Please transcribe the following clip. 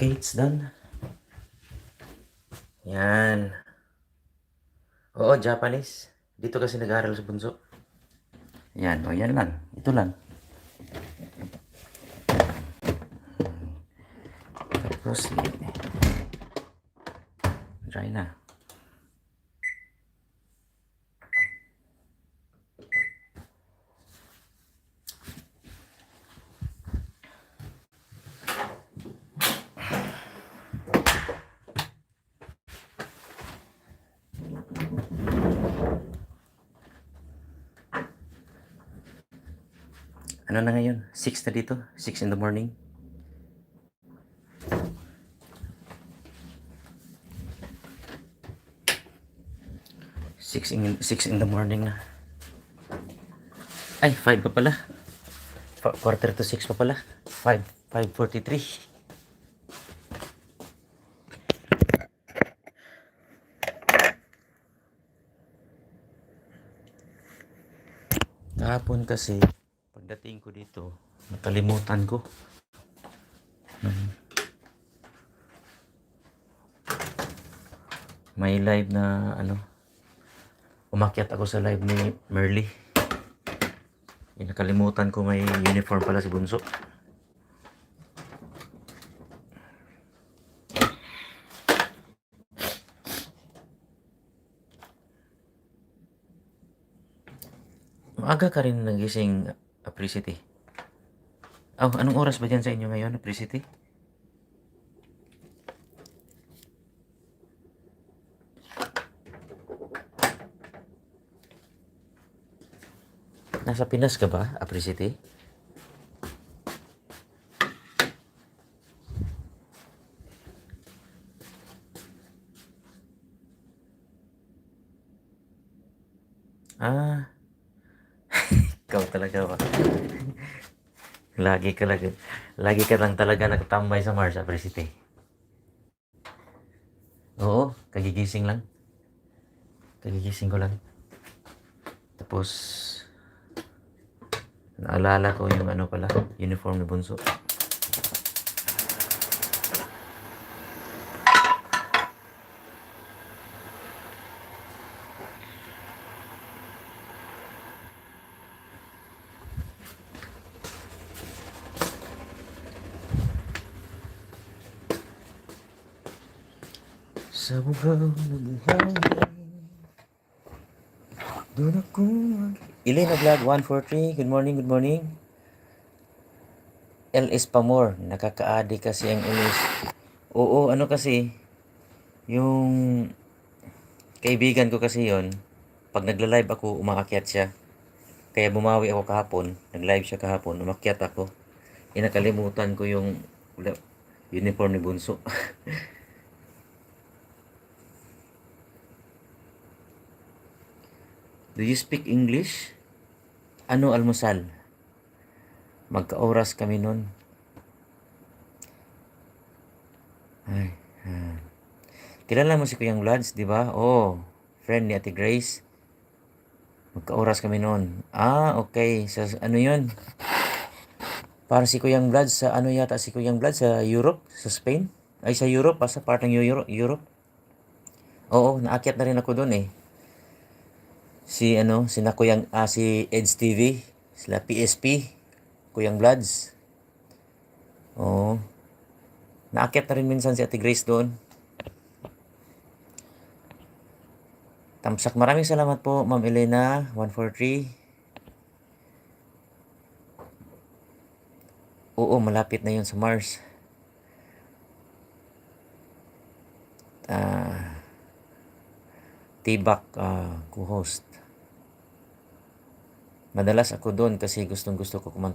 Okay, it's done. Yan. Oo, Japanese. Dito kasi nag-aaral sa bunso. Yan, o yan lang. Ito lang. Tapos, dry na. Ano na ngayon? 6 na dito. 6 in the morning. Six in the morning na. Ay, 5 pa pala. Quarter to 6 pa pala. 5:43. Kahapon kasi, pagdating ko dito, nakalimutan ko. May live na umakyat ako sa live ni Merly. Nakalimutan ko may uniform pala si Bunso. Maaga ka rin nagising, Apricity. Anong oras ba dyan sa inyo ngayon, Apricity? Nasa Pinas ka ba, Apricity? Ah, ikaw talaga ba? Lagi ka lang talaga nakatambay sa Mars, Apricity. Oo, kagigising lang. Kagigising ko lang. Tapos, naalala ko yung pala, uniform ni Bunso. Sa bugaw ng hangin, doon ako Ilay na vlog 143, good morning, good morning. LS Pamor, nakakaadi kasi ang LS. Oo, kasi, yung kaibigan ko kasi yon, pag nagla-live ako, umaakyat siya. Kaya bumawi ako kahapon, nag-live siya kahapon, umakyat ako. Nakalimutan ko yung uniform ni Bunso. Do you speak English? Ano almusal? Magka-oras kami nun. Ay, kilala mo si Kuyang Vlads, di ba? Oh, friend ni Ate Grace. Magka-oras kami nun. Okay. Sa ano yun? Para si Kuyang Vlads sa yata si Kuyang Vlads sa Europe, sa Spain? Ay, sa Europe, sa part ng Europe. Oo, naakyat na rin ako doon eh. Si si Eds TV, sila PSP, Kuyang Vlads. Oo. Naakyat na rin minsan si Ate Grace doon. Tamsak, maraming salamat po, Ma'am Elena, 143. Oo, malapit na yun sa Mars. Tibak, co-host. Madalas ako doon kasi gustong gusto ko kumanta